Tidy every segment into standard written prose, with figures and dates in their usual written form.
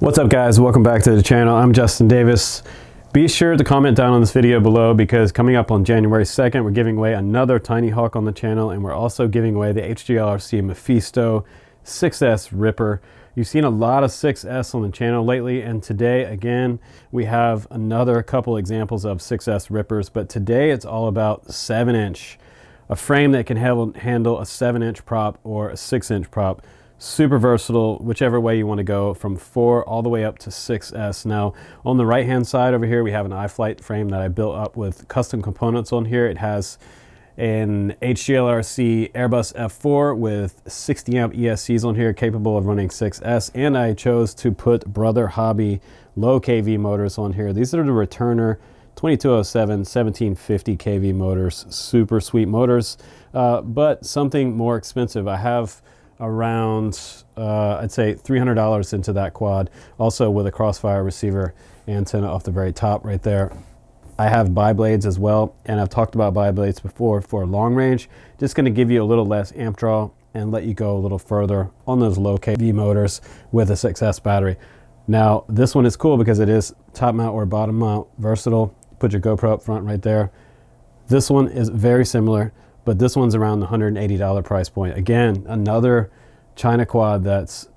What's up guys, welcome back to the channel. I'm Justin Davis. Be sure to comment down on this video below because coming up on January 2nd, we're giving away another Tiny Hawk on the channel, and we're also giving away the HGLRC Mephisto 6S Ripper. You've seen a lot of 6S on the channel lately, and today again we have another couple examples of 6S Rippers, but today it's all about 7-inch. A frame that can handle a 7-inch prop or a 6-inch prop. Super versatile, whichever way you want to go, from 4 all the way up to 6S. Now, on the right-hand side over here, we have an iFlight frame that I built up with custom components on here. It has an HGLRC Airbus F4 with 60 amp ESCs on here, capable of running 6S, and I chose to put Brother Hobby low kV motors on here. These are the returner 2207 1750 kV motors. Super sweet motors, but something more expensive. I have around I'd say $300 into that quad, also with a crossfire receiver antenna off the very top right there. I have bi-blades as well, and I've talked about bi-blades before for long range. Just going to give you a little less amp draw and let you go a little further on those low kV motors with a 6S battery. Now this one is cool because it is top mount or bottom mount versatile. Put your GoPro up front right there. This one is very similar, but this one's around the $180 price point. Again, another China quad that's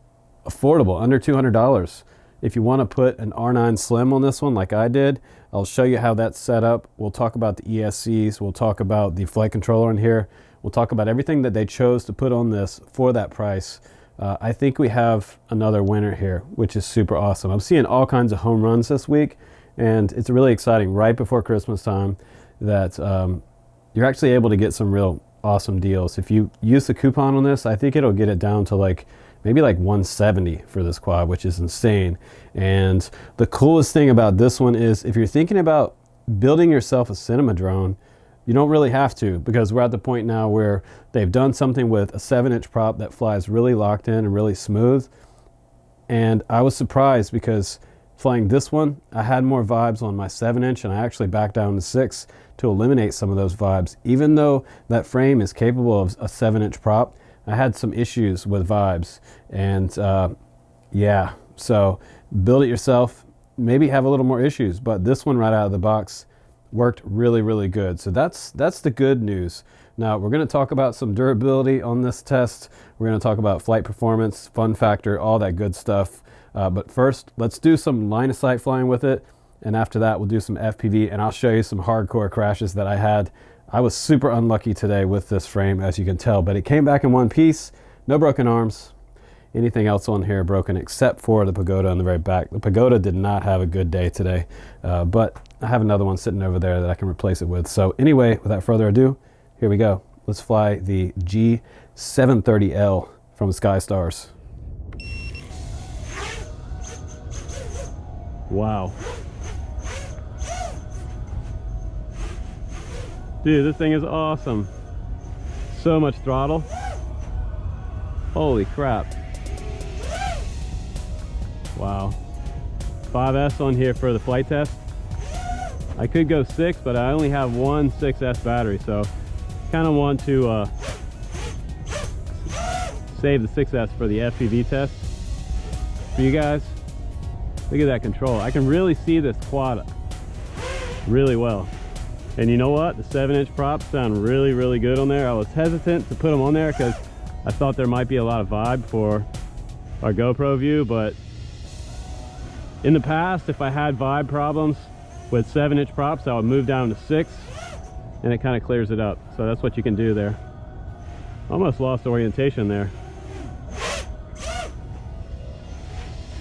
affordable, under $200. If you want to put an R9 Slim on this one like I did, I'll show you how that's set up. We'll talk about the ESCs, we'll talk about the flight controller in here, we'll talk about everything that they chose to put on this for that price. I think we have another winner here, which is super awesome. I'm seeing all kinds of home runs this week, and it's really exciting right before Christmas time that you're actually able to get some real awesome deals. If you use the coupon on this, I think it'll get it down to maybe like 170 for this quad, which is insane. And the coolest thing about this one is if you're thinking about building yourself a cinema drone, you don't really have to, because we're at the point now where they've done something with a 7-inch prop that flies really locked in and really smooth. And I was surprised because flying this one, I had more vibes on my 7-inch, and I actually backed down to 6 to eliminate some of those vibes. Even though that frame is capable of a 7-inch prop, I had some issues with vibes. And yeah, so build it yourself, maybe have a little more issues, but this one right out of the box worked really, really good. So that's the good news. Now we're going to talk about some durability on this test. We're going to talk about flight performance, fun factor, all that good stuff. But first, let's do some line of sight flying with it. And after that, we'll do some FPV, and I'll show you some hardcore crashes that I had. I was super unlucky today with this frame, as you can tell, but it came back in one piece. No broken arms. Anything else on here broken except for the Pagoda on the very back. The Pagoda did not have a good day today, but I have another one sitting over there that I can replace it with. So anyway, without further ado, here we go. Let's fly the G730L from Skystars. Wow. Dude, this thing is awesome. So much throttle. Holy crap. Wow. 5S on here for the flight test. I could go 6, but I only have one 6S battery, so kind of want to save the 6S for the FPV test for you guys. Look at that control. I can really see this quad really well. And you know what? The 7-inch props sound really, really good on there. I was hesitant to put them on there because I thought there might be a lot of vibe for our GoPro view, but in the past, if I had vibe problems with 7-inch props, I would move down to 6, and it kind of clears it up. So that's what you can do there. Almost lost orientation there.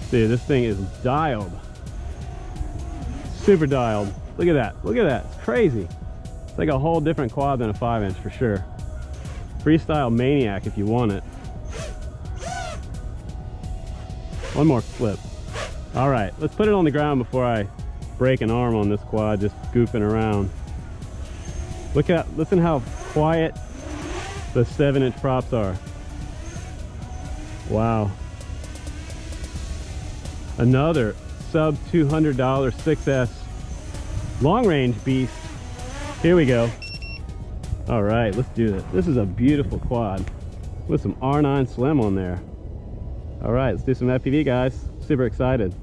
See, this thing is dialed. Super dialed. Look at that. Look at that. It's crazy. It's like a whole different quad than a 5-inch for sure. Freestyle maniac if you want it. One more flip. All right, let's put it on the ground before I break an arm on this quad just goofing around. Listen how quiet the 7-inch props are. Wow. Another sub $200 6S long range beast. Here we go. All right, let's do this. This is a beautiful quad with some R9 Slim on there. All right, let's do some FPV, guys. See super excited.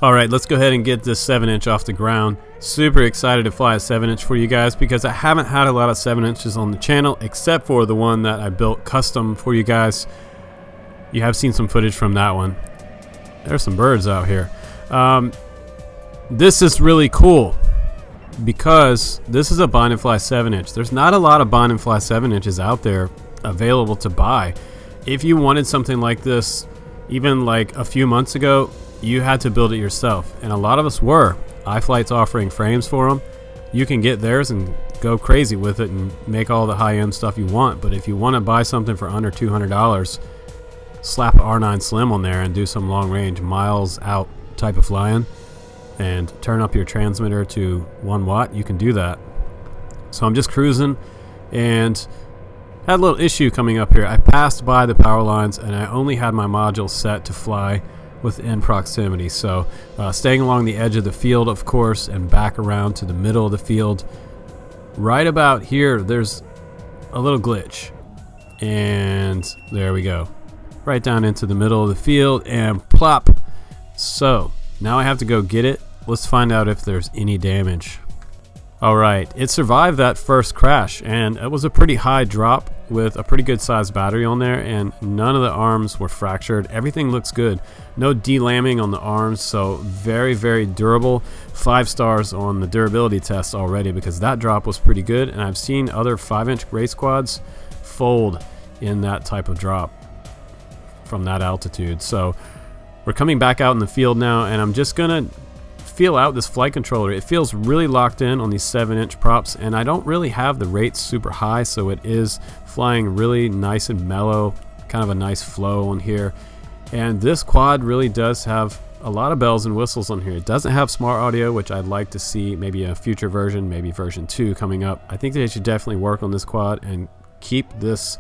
All right, let's go ahead and get this 7-inch off the ground. Super excited to fly a 7-inch for you guys because I haven't had a lot of 7-inches on the channel except for the one that I built custom for you guys. You have seen some footage from that one. There's some birds out here. This is really cool because this is a bind and fly 7-inch. There's not a lot of bind and fly 7-inches out there available to buy. If you wanted something like this, even like a few months ago, you had to build it yourself, and a lot of us were. iFlight's offering frames for them. You can get theirs and go crazy with it and make all the high-end stuff you want, but if you want to buy something for under $200, slap an R9 Slim on there and do some long-range miles out type of flying and turn up your transmitter to 1 watt, you can do that. So I'm just cruising and had a little issue coming up here. I passed by the power lines and I only had my module set to fly within proximity, so staying along the edge of the field, of course, and back around to the middle of the field. Right about here there's a little glitch, and there we go, right down into the middle of the field and plop. So now I have to go get it. Let's find out if there's any damage. Alright, it survived that first crash, and it was a pretty high drop with a pretty good sized battery on there, and none of the arms were fractured. Everything looks good. No delamming on the arms, so very, very durable. 5 stars on the durability test already because that drop was pretty good, and I've seen other 5-inch race quads fold in that type of drop from that altitude. So we're coming back out in the field now, and I'm just gonna feel out this flight controller. It feels really locked in on these 7-inch props, and I don't really have the rates super high, so it is flying really nice and mellow, kind of a nice flow on here. And this quad really does have a lot of bells and whistles on here. It doesn't have smart audio, which I'd like to see maybe a future version, maybe version 2 coming up. I think they should definitely work on this quad and keep this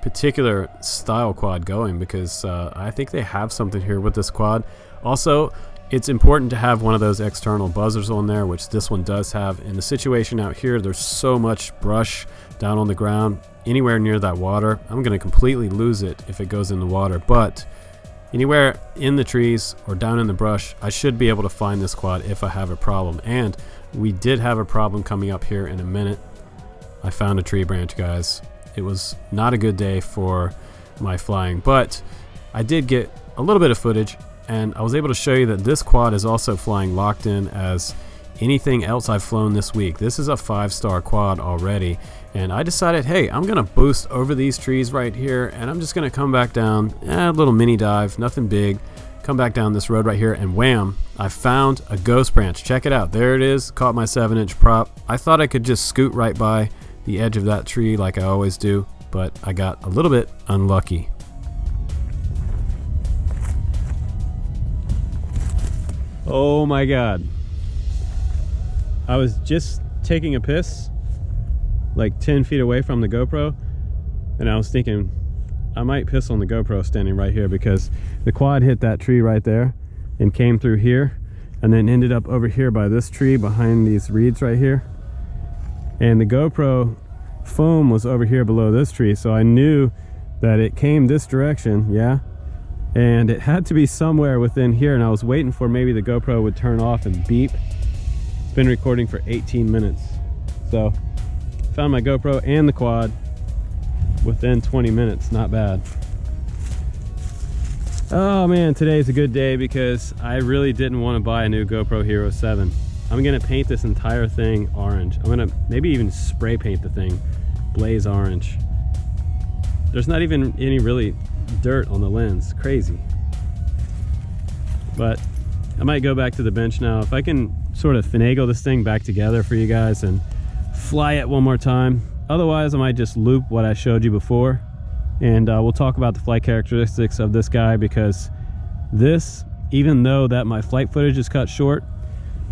particular style quad going because I think they have something here with this quad. Also, it's important to have one of those external buzzers on there, which this one does have. In the situation out here, there's so much brush down on the ground. Anywhere near that water, I'm going to completely lose it if it goes in the water. But anywhere in the trees or down in the brush, I should be able to find this quad if I have a problem. And we did have a problem coming up here in a minute. I found a tree branch, guys. It was not a good day for my flying, but I did get a little bit of footage, and I was able to show you that this quad is also flying locked in as anything else I've flown this week. This is a 5-star quad already, and I decided, hey, I'm gonna boost over these trees right here, and I'm just gonna come back down, a little mini dive, nothing big, come back down this road right here, and wham, I found a ghost branch. Check it out, there it is, caught my 7-inch prop. I thought I could just scoot right by the edge of that tree like I always do, but I got a little bit unlucky. Oh my god. I was just taking a piss like 10 feet away from the GoPro, and I was thinking I might piss on the GoPro standing right here because the quad hit that tree right there and came through here and then ended up over here by this tree behind these reeds right here, and the GoPro foam was over here below this tree, so I knew that it came this direction, yeah, and it had to be somewhere within here, and I was waiting for maybe the GoPro would turn off and beep. It's been recording for 18 minutes. So found my GoPro and the quad within 20 minutes, not bad. Oh man, today's a good day because I really didn't want to buy a new GoPro Hero 7. I'm gonna paint this entire thing orange. I'm gonna maybe even spray paint the thing blaze orange. There's not even any really dirt on the lens. Crazy. But I might go back to the bench now. If I can sort of finagle this thing back together for you guys and fly it one more time. Otherwise, I might just loop what I showed you before, and we'll talk about the flight characteristics of this guy, because this, even though that my flight footage is cut short,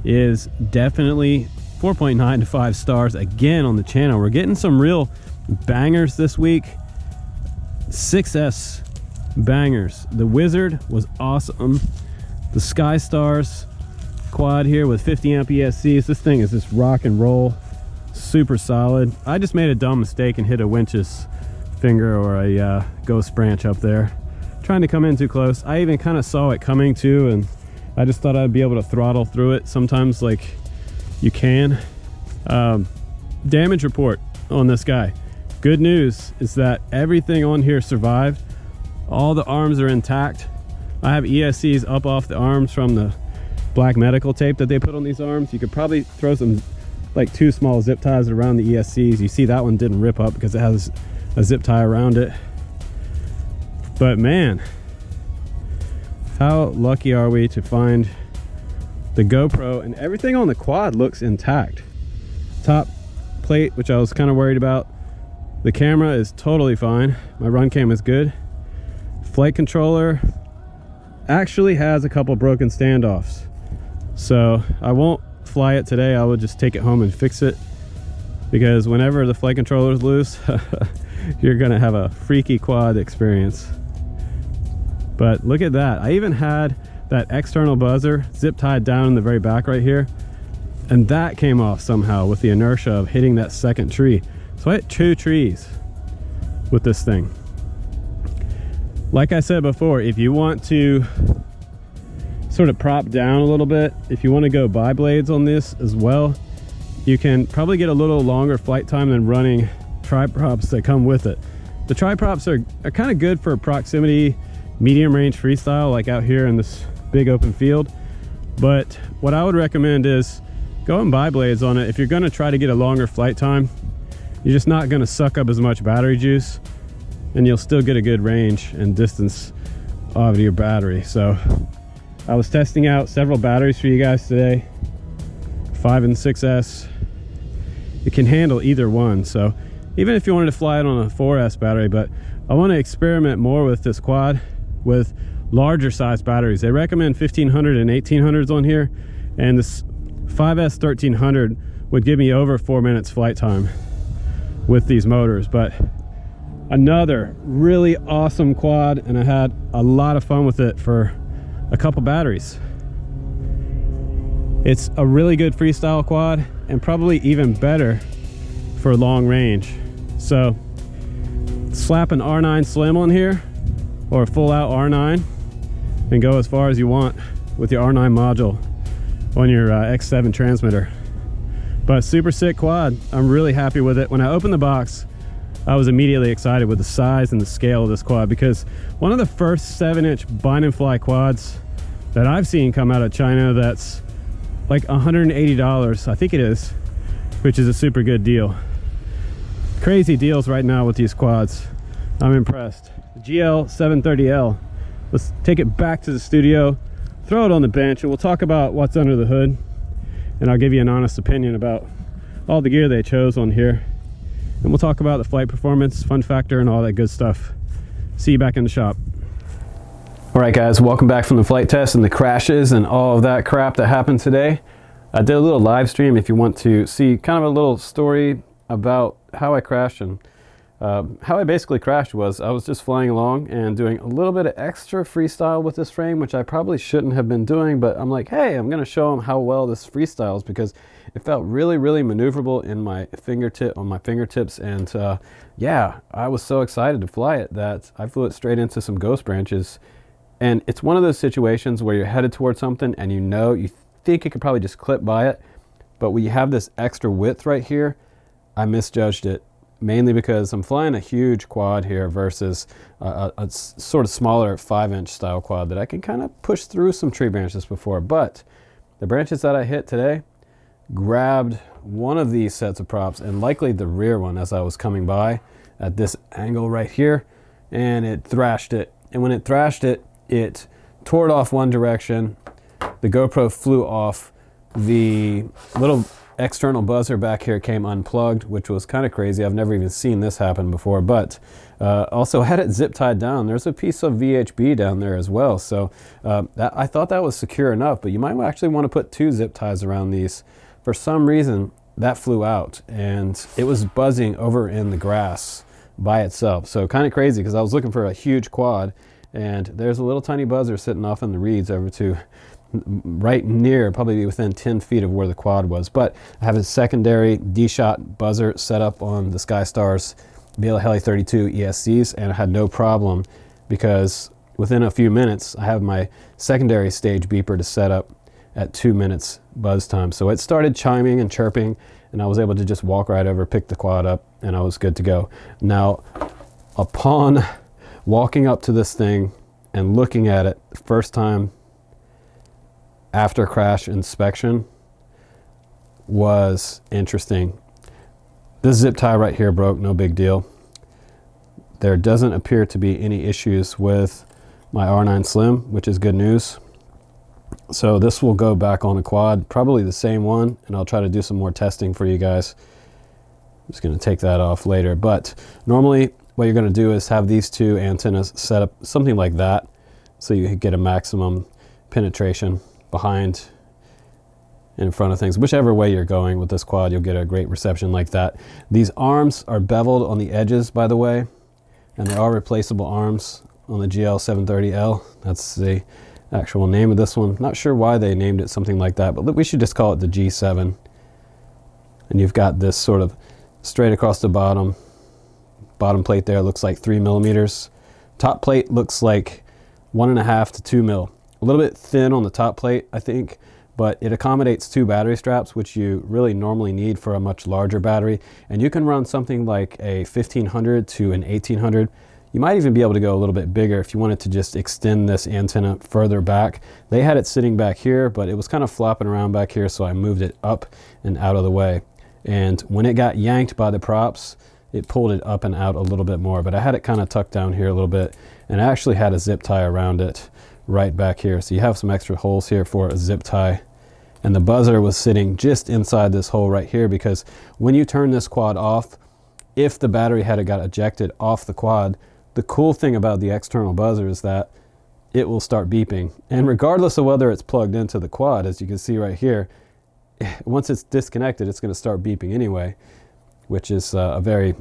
is definitely 4.9 to 5 stars again on the channel. We're getting some real bangers this week. 6S bangers. The Wizard was awesome. The Skystars quad here with 50 amp ESCs. This thing is just rock and roll, super solid. I just made a dumb mistake and hit a winch's finger or a ghost branch up there. trying to come in too close. I even kind of saw it coming too, and I just thought I'd be able to throttle through it. Sometimes like you can. Damage report on this guy. Good news is that everything on here survived. All the arms are intact. I have ESCs up off the arms from the black medical tape that they put on these arms. You could probably throw some like 2 small zip ties around the ESCs. You see that one didn't rip up because it has a zip tie around it. But man, how lucky are we to find the GoPro, and everything on the quad looks intact. Top plate, which I was kind of worried about. The camera is totally fine. My run cam is good. Flight controller actually has a couple broken standoffs, so I won't fly it today. I will just take it home and fix it, because whenever the flight controller is loose, you're gonna have a freaky quad experience. But look at that. I even had that external buzzer zip tied down in the very back right here, and that came off somehow with the inertia of hitting that second tree. So I hit 2 trees with this thing. Like I said before, if you want to sort of prop down a little bit, if you want to go bi-blades on this as well, you can probably get a little longer flight time than running tri-props that come with it. The tri-props are kind of good for proximity, medium range freestyle, like out here in this big open field. But what I would recommend is going bi-blades on it. If you're going to try to get a longer flight time, you're just not going to suck up as much battery juice, and you'll still get a good range and distance out of your battery. So I was testing out several batteries for you guys today, 5 and 6S. It can handle either one, so even if you wanted to fly it on a 4S battery. But I want to experiment more with this quad with larger size batteries. They recommend 1500 and 1800s on here, and this 5S 1300 would give me over 4 minutes flight time with these motors. But another really awesome quad, and I had a lot of fun with it for a couple batteries. It's a really good freestyle quad, and probably even better for long range. So slap an R9 Slim on here, or a full out R9, and go as far as you want with your R9 module on your X7 transmitter. But super sick quad. I'm really happy with it. When I opened the box, I was immediately excited with the size and the scale of this quad, because one of the first 7-inch bind and fly quads that I've seen come out of China that's like $180, I think it is, which is a super good deal. Crazy deals right now with these quads. I'm impressed. The G730L. Let's take it back to the studio, throw it on the bench, and we'll talk about what's under the hood, and I'll give you an honest opinion about all the gear they chose on here, and we'll talk about the flight performance, fun factor, and all that good stuff. See you back in the shop. All right guys, welcome back from the flight test and the crashes and all of that crap that happened today. I did a little live stream if you want to see kind of a little story about how I crashed. And how I basically crashed was I was just flying along and doing a little bit of extra freestyle with this frame, which I probably shouldn't have been doing, but I'm like, hey, I'm gonna show them how well this freestyles, because it felt really, really maneuverable in my fingertips. And yeah, I was so excited to fly it that I flew it straight into some ghost branches. And it's one of those situations where you're headed towards something and you think you could probably just clip by it, but when you have this extra width right here, I misjudged it, mainly because I'm flying a huge quad here versus a sort of smaller 5-inch style quad that I can kind of push through some tree branches before. But the branches that I hit today grabbed one of these sets of props, and likely the rear one, as I was coming by at this angle right here, and it thrashed it. And when it thrashed it, it tore it off one direction. The GoPro flew off. The little external buzzer back here came unplugged, which was kind of crazy. I've never even seen this happen before. But also had it zip tied down. There's a piece of VHB down there as well. So I thought that was secure enough, but you might actually want to put 2 zip ties around these. For some reason, that flew out, and it was buzzing over in the grass by itself. So kind of crazy, because I was looking for a huge quad, and there's a little tiny buzzer sitting off in the reeds over to right near, probably within 10 feet of where the quad was. But I have a secondary D-shot buzzer set up on the Skystars Heli 32 ESCs, and I had no problem, because within a few minutes, I have my secondary stage beeper to set up at 2 minutes buzz time. So it started chiming and chirping, and I was able to just walk right over, pick the quad up, and I was good to go. Now, upon walking up to this thing and looking at it the first time after crash inspection was interesting. This zip tie right here broke, no big deal. There doesn't appear to be any issues with my R9 Slim, which is good news. So this will go back on a quad, probably the same one, and I'll try to do some more testing for you guys. I'm just going to take that off later, but normally what you're going to do is have these two antennas set up something like that, so you get a maximum penetration behind and in front of things. Whichever way you're going with this quad, you'll get a great reception like that. These arms are beveled on the edges, by the way, and there are replaceable arms on the GL730L. That's the actual name of this one. Not sure why they named it something like that, but we should just call it the G7. And you've got this sort of straight across the bottom plate there, looks like 3 millimeters. Top plate looks like 1.5 to 2 mil. A little bit thin on the top plate, I think, but it accommodates 2 battery straps, which you really normally need for a much larger battery. And you can run something like a 1500 to an 1800. You might even be able to go a little bit bigger if you wanted to just extend this antenna further back. They had it sitting back here, but it was kind of flopping around back here, so I moved it up and out of the way. And when it got yanked by the props, it pulled it up and out a little bit more, but I had it kind of tucked down here a little bit, and I actually had a zip tie around it right back here. So you have some extra holes here for a zip tie. And the buzzer was sitting just inside this hole right here, because when you turn this quad off, if the battery had got ejected off the quad, the cool thing about the external buzzer is that it will start beeping. And regardless of whether it's plugged into the quad, as you can see right here, once it's disconnected, it's going to start beeping anyway, which is a very,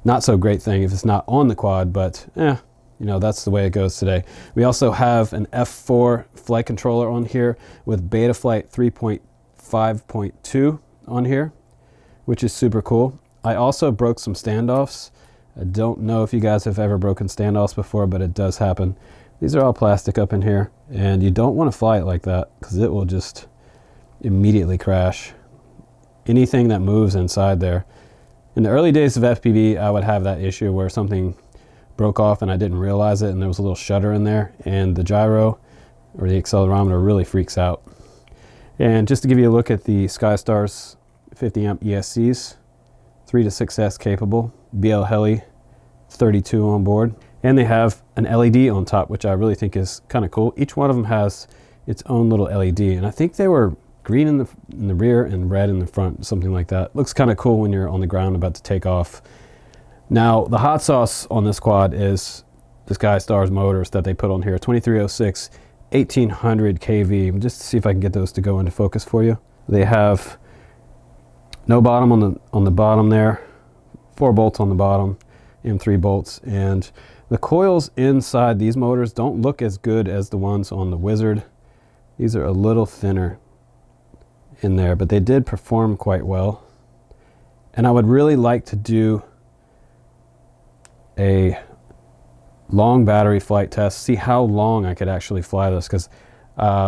not so great thing if it's not on the quad, but that's the way it goes today. We also have an F4 flight controller on here with Betaflight 3.5.2 on here, which is super cool. I also broke some standoffs. I don't know if you guys have ever broken standoffs before, but it does happen. These are all plastic up in here, and you don't want to fly it like that because it will just immediately crash. Anything that moves inside there. In the early days of FPV, I would have that issue where something broke off and I didn't realize it, and there was a little shutter in there, and the gyro or the accelerometer really freaks out. And just to give you a look at the Skystars 50 amp ESCs, 3 to 6S capable, BL Heli 32 on board, and they have an LED on top, which I really think is kind of cool. Each one of them has its own little LED, and I think they were green in the rear and red in the front, something like that. Looks kind of cool when you're on the ground about to take off. Now, the hot sauce on this quad is the Skystars motors that they put on here, 2306 1800 kV. Just to see if I can get those to go into focus for you. They have no bottom on the bottom there, 4 bolts on the bottom, M3 bolts, and the coils inside these motors don't look as good as the ones on the Wizard. These are a little thinner in there, but they did perform quite well. And I would really like to do a long battery flight test, see how long I could actually fly this, because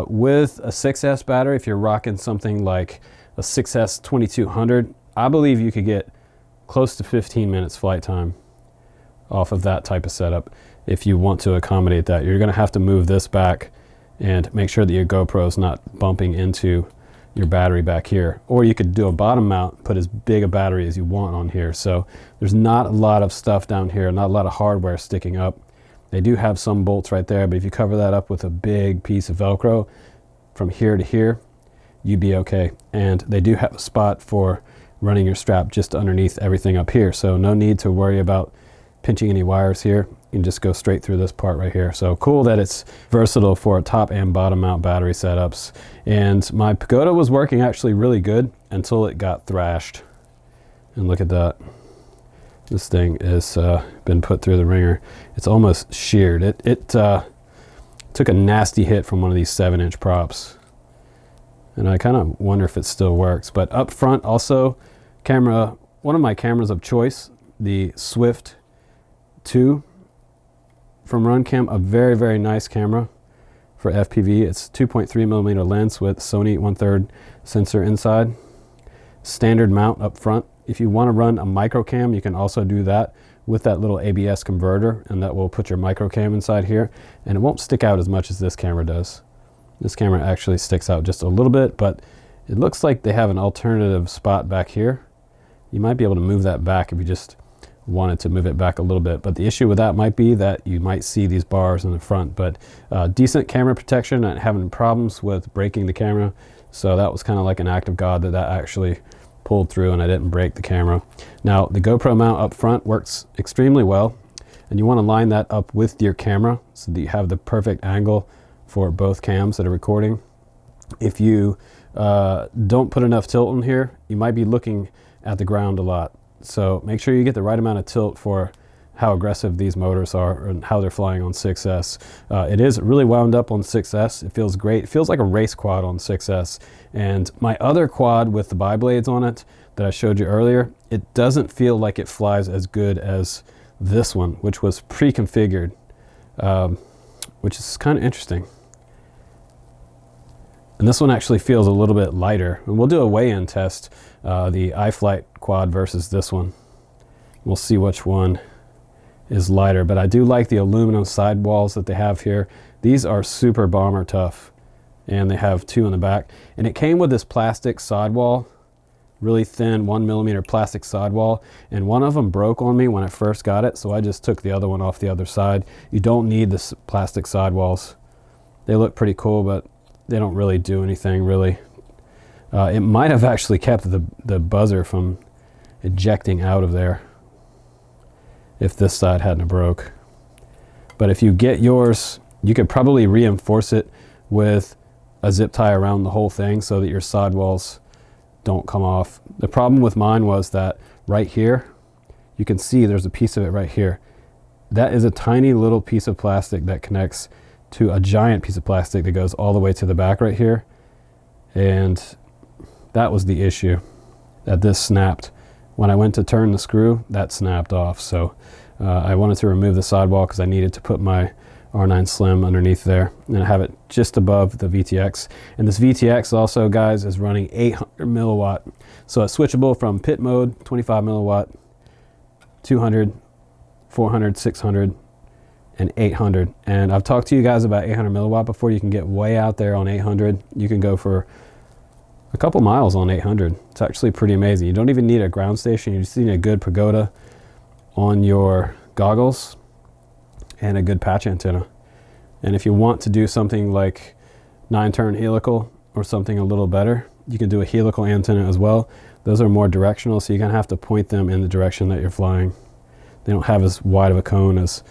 with a 6S battery, if you're rocking something like a 6S 2200, I believe you could get close to 15 minutes flight time off of that type of setup. If you want to accommodate that, you're going to have to move this back and make sure that your GoPro is not bumping into your battery back here. Or you could do a bottom mount, put as big a battery as you want on here. So there's not a lot of stuff down here, not a lot of hardware sticking up. They do have some bolts right there, but if you cover that up with a big piece of Velcro from here to here, you'd be okay. And they do have a spot for running your strap just underneath everything up here. So no need to worry about pinching any wires here. You can just go straight through this part right here. So cool that it's versatile for top and bottom mount battery setups. And my Pagoda was working actually really good until it got thrashed. And look at that. This thing has been put through the ringer. It's almost sheared. It took a nasty hit from one of these 7-inch props. And I kind of wonder if it still works. But up front also, one of my cameras of choice, the Swift 2, from Runcam, a very, very nice camera for FPV. It's 2.3mm lens with Sony 1/3 sensor inside. Standard mount up front. If you want to run a micro cam, you can also do that with that little ABS converter, and that will put your micro cam inside here, and it won't stick out as much as this camera does. This camera actually sticks out just a little bit, but it looks like they have an alternative spot back here. You might be able to move that back if you just wanted to move it back a little bit, but the issue with that might be that you might see these bars in the front. But decent camera protection, not having problems with breaking the camera, so that was kind of like an act of God that actually pulled through and I didn't break the camera. Now the GoPro mount up front works extremely well, and you want to line that up with your camera so that you have the perfect angle for both cams that are recording. If you don't put enough tilt in here, you might be looking at the ground a lot. So make sure you get the right amount of tilt for how aggressive these motors are and how they're flying on 6S. It is really wound up on 6S. It feels great. It feels like a race quad on 6S. And my other quad with the bi-blades on it that I showed you earlier, it doesn't feel like it flies as good as this one, which was pre-configured, which is kind of interesting. And this one actually feels a little bit lighter. And we'll do a weigh-in test, the iFlight quad versus this one. We'll see which one is lighter, but I do like the aluminum sidewalls that they have here. These are super bomber tough, and they have two in the back. And it came with this plastic sidewall, really thin 1mm plastic sidewall, and one of them broke on me when I first got it, so I just took the other one off the other side. You don't need this plastic sidewalls. They look pretty cool, but they don't really do anything really. It might have actually kept the buzzer from ejecting out of there if this side hadn't broke. But if you get yours, you could probably reinforce it with a zip tie around the whole thing so that your sidewalls don't come off. The problem with mine was that right here, you can see there's a piece of it right here. That is a tiny little piece of plastic that connects to a giant piece of plastic that goes all the way to the back right here. And that was the issue, that this snapped. When I went to turn the screw, that snapped off. So I wanted to remove the sidewall because I needed to put my R9 Slim underneath there, and I have it just above the VTX. And this VTX also, guys, is running 800 milliwatt. So it's switchable from pit mode, 25 milliwatt, 200, 400, 600, and 800. And I've talked to you guys about 800 milliwatt before. You can get way out there on 800. You can go for a couple miles on 800. It's actually pretty amazing. You don't even need a ground station. You just need a good pagoda on your goggles and a good patch antenna. And if you want to do something like 9-turn helical or something a little better, you can do a helical antenna as well. Those are more directional, so you're gonna have to point them in the direction that you're flying. They don't have as wide of a cone as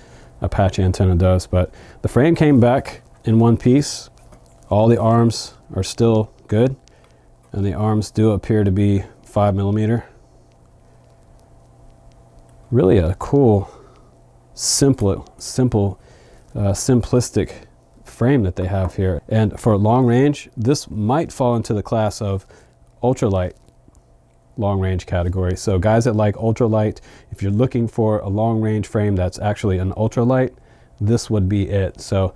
a patch antenna does, but the frame came back in one piece. All the arms are still good, and the arms do appear to be 5mm. Really a cool, simplistic frame that they have here. And for long range, this might fall into the class of ultralight long range category. So guys that like ultralight, if you're looking for a long range frame that's actually an ultralight, this would be it. So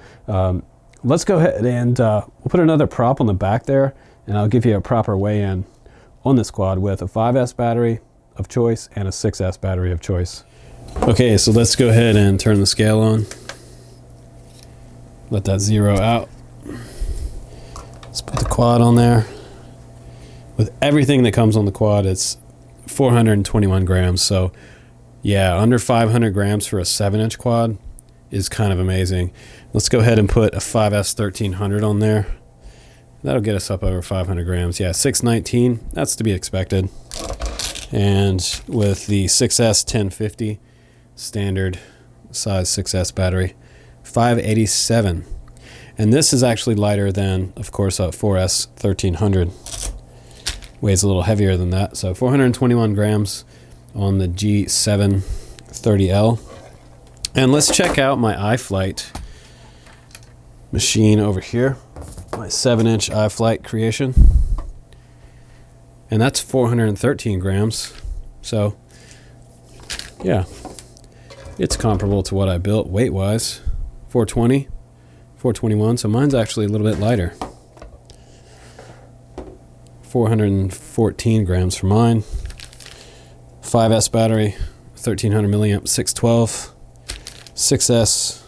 let's go ahead and we'll put another prop on the back there, and I'll give you a proper weigh-in on this quad with a 5S battery of choice and a 6S battery of choice. Okay, so let's go ahead and turn the scale on. Let that zero out. Let's put the quad on there. With everything that comes on the quad, it's 421 grams. So yeah, under 500 grams for a 7-inch quad is kind of amazing. Let's go ahead and put a 5S 1300 on there. That'll get us up over 500 grams. Yeah, 619, that's to be expected. And with the 6S 1050 standard size 6S battery, 587. And this is actually lighter than, of course, a 4S 1300. Weighs a little heavier than that. So 421 grams on the G730L. And let's check out my iFlight machine over here. My 7-inch iFlight creation. And that's 413 grams. So yeah, it's comparable to what I built weight-wise. 420, 421. So mine's actually a little bit lighter. 414 grams for mine. 5S battery, 1300 milliamp, 612. 6S,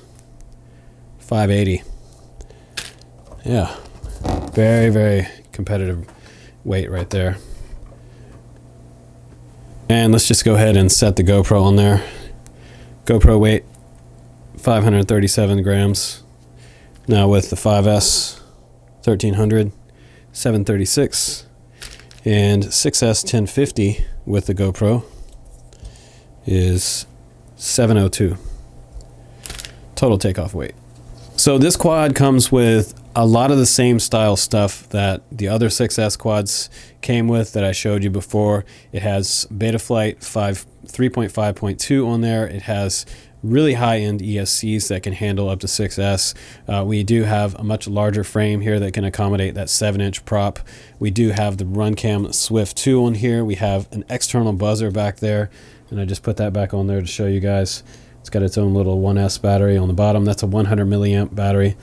580. Yeah, very, very competitive weight right there. And let's just go ahead and set the GoPro on there. GoPro weight, 537 grams. Now with the 5S, 1300, 736. And 6S 1050 with the GoPro is 702. Total takeoff weight. So this quad comes with a lot of the same style stuff that the other 6S quads came with that I showed you before. It has Betaflight 3.5.2 on there. It has really high-end ESCs that can handle up to 6S. We do have a much larger frame here that can accommodate that 7-inch prop. We do have the Runcam Swift 2 on here. We have an external buzzer back there, and I just put that back on there to show you guys. It's got its own little 1S battery on the bottom. That's a 100 milliamp battery.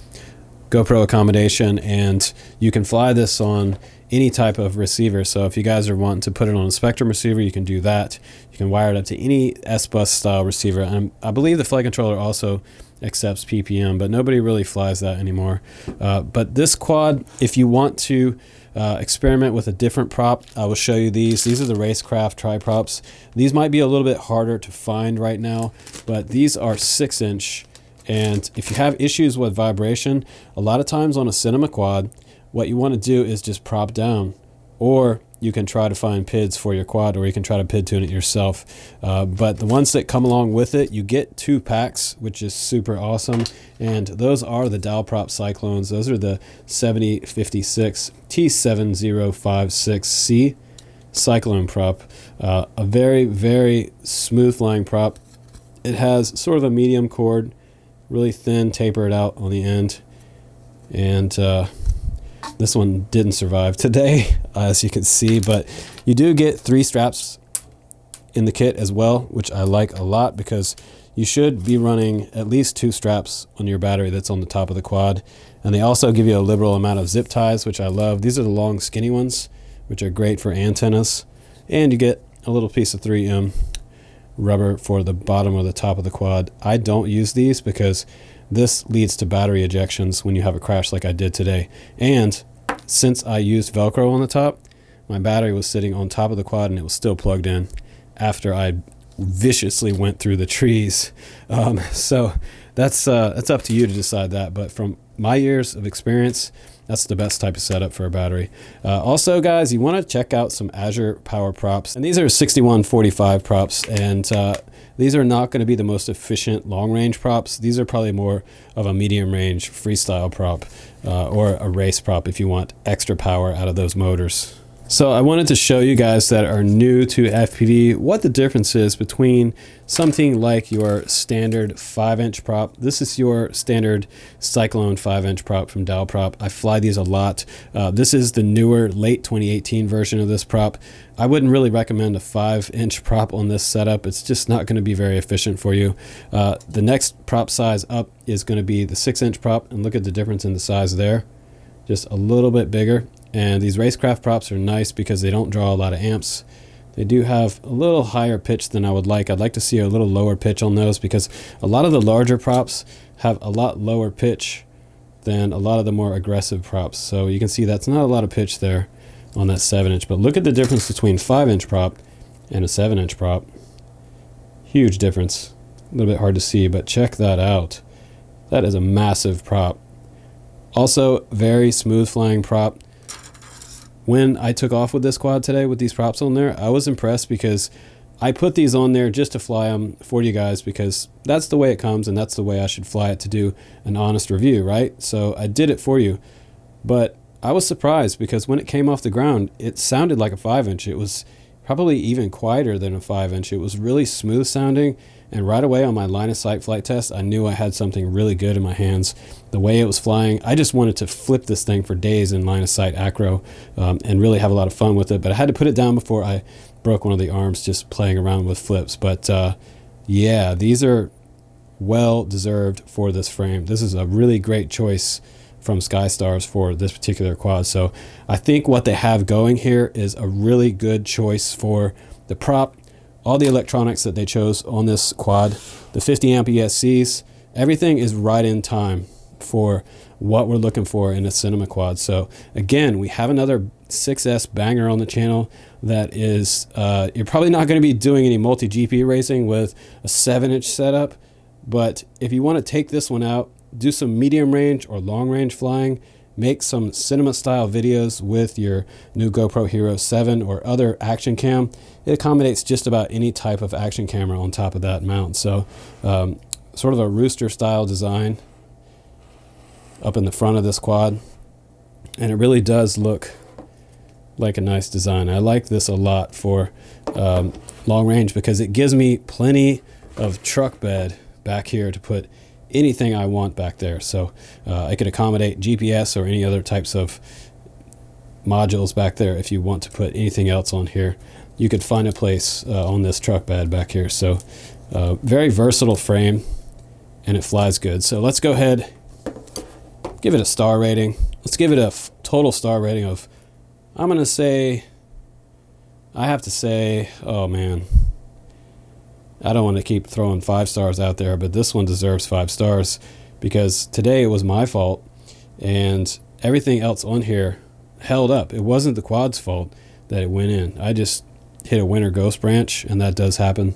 GoPro accommodation, and you can fly this on any type of receiver. So if you guys are wanting to put it on a Spectrum receiver, you can do that. You can wire it up to any S-Bus style receiver. And I believe the flight controller also accepts PPM, but nobody really flies that anymore. But this quad, if you want to experiment with a different prop, I will show you these. These are the Racecraft tri-props. These might be a little bit harder to find right now, but these are 6-inch. And if you have issues with vibration, a lot of times on a cinema quad, what you want to do is just prop down, or you can try to find PIDs for your quad, or you can try to PID tune it yourself. But the ones that come along with it, you get 2 packs, which is super awesome. And those are the Dalprop Cyclones. Those are the 7056 T7056C Cyclone prop. A very, very smooth flying prop. It has sort of a medium cord, really thin, tapered out on the end. And this one didn't survive today, as you can see, but you do get 3 straps in the kit as well, which I like a lot, because you should be running at least 2 straps on your battery that's on the top of the quad. And they also give you a liberal amount of zip ties, which I love. These are the long skinny ones, which are great for antennas. And you get a little piece of 3M rubber for the bottom or the top of the quad. I don't use these because this leads to battery ejections when you have a crash like I did today. And since I used Velcro on the top, my battery was sitting on top of the quad and it was still plugged in after I viciously went through the trees. So that's up to you to decide that. But from my years of experience, that's the best type of setup for a battery. Also, guys, you want to check out some Azure Power props. And these are 6145 props. And these are not going to be the most efficient long-range props. These are probably more of a medium-range freestyle prop or a race prop if you want extra power out of those motors. So I wanted to show you guys that are new to FPV what the difference is between something like your standard 5-inch prop. This is your standard Cyclone 5-inch prop from Dalprop. I fly these a lot. This is the newer late 2018 version of this prop. I wouldn't really recommend a 5-inch prop on this setup. It's just not going to be very efficient for you. The next prop size up is going to be the 6-inch prop, and look at the difference in the size there. Just a little bit bigger. And these Racecraft props are nice because they don't draw a lot of amps. They do have a little higher pitch than I would like. I'd like to see a little lower pitch on those because a lot of the larger props have a lot lower pitch than a lot of the more aggressive props. So you can see that's not a lot of pitch there on that 7-inch. But look at the difference between 5-inch prop and a 7-inch prop. Huge difference. A little bit hard to see, but check that out. That is a massive prop. Also, very smooth flying prop. When I took off with this quad today with these props on there, I was impressed because I put these on there just to fly them for you guys because that's the way it comes and that's the way I should fly it to do an honest review, right? So I did it for you. But I was surprised because when it came off the ground, it sounded like a 5-inch. It was probably even quieter than a 5-inch. It was really smooth sounding. And right away on my line of sight flight test, I knew I had something really good in my hands. The way it was flying, I just wanted to flip this thing for days in line of sight acro and really have a lot of fun with it. But I had to put it down before I broke one of the arms just playing around with flips. But yeah, these are well deserved for this frame. This is a really great choice from Skystars for this particular quad. So I think what they have going here is a really good choice for the prop, all the electronics that they chose on this quad, the 50 amp ESCs, everything is right in time for what we're looking for in a cinema quad. So again, we have another 6S banger on the channel that is, you're probably not going to be doing any multi-GP racing with a 7-inch setup, but if you want to take this one out, do some medium range or long range flying, make some cinema style videos with your new GoPro Hero 7 or other action cam, it accommodates just about any type of action camera on top of that mount. So sort of a rooster style design up in the front of this quad, and it really does look like a nice design. I like this a lot for long range because it gives me plenty of truck bed back here to put anything I want back there. So I could accommodate GPS or any other types of modules back there. If you want to put anything else on here, you could find a place on this truck bed back here. So very versatile frame, and it flies good. So let's go ahead, give it a star rating. Let's give it a total star rating of, I'm gonna say, I have to say, oh man, I don't want to keep throwing 5 stars out there, but this one deserves 5 stars because today it was my fault and everything else on here held up. It wasn't the quad's fault that it went in. I just hit a winter ghost branch, and that does happen.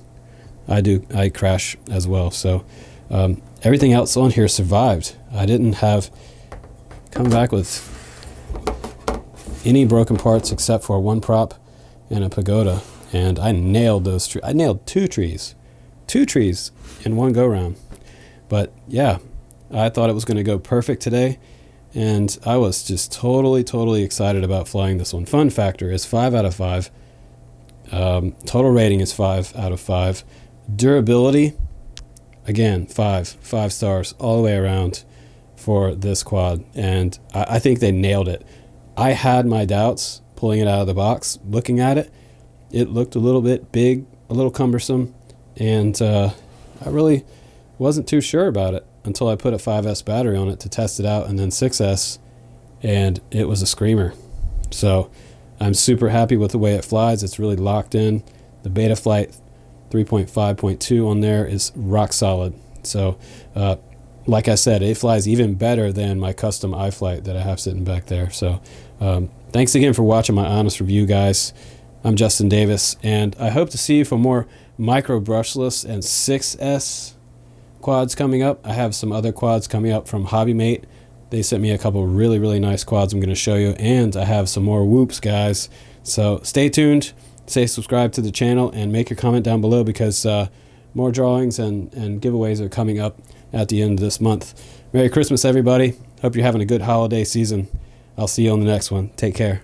I crash as well. So everything else on here survived. I didn't have come back with any broken parts except for one prop and a pagoda, and I nailed those trees. I nailed 2 trees in one go round. But yeah, I thought it was going to go perfect today, and I was just totally excited about flying this one. Fun factor is 5 out of 5. Total rating is 5 out of 5. Durability, again, 5 stars all the way around for this quad, and I think they nailed it. I had my doubts pulling it out of the box. Looking at it, it looked a little bit big, a little cumbersome, and I really wasn't too sure about it until I put a 5S battery on it to test it out, and then 6S, and it was a screamer. So I'm super happy with the way it flies. It's really locked in. The Betaflight 3.5.2 on there is rock solid. So like I said, it flies even better than my custom iFlight that I have sitting back there. So thanks again for watching my honest review, guys. I'm Justin Davis, and I hope to see you for more micro brushless and 6S quads coming up. I have some other quads coming up from HobbyMate. They sent me a couple really nice quads I'm going to show you, and I have some more whoops, guys. So stay tuned, stay subscribed to the channel, and make your comment down below because more drawings and giveaways are coming up at the end of this month. Merry Christmas, everybody. Hope you're having a good holiday season. I'll see you on the next one. Take care.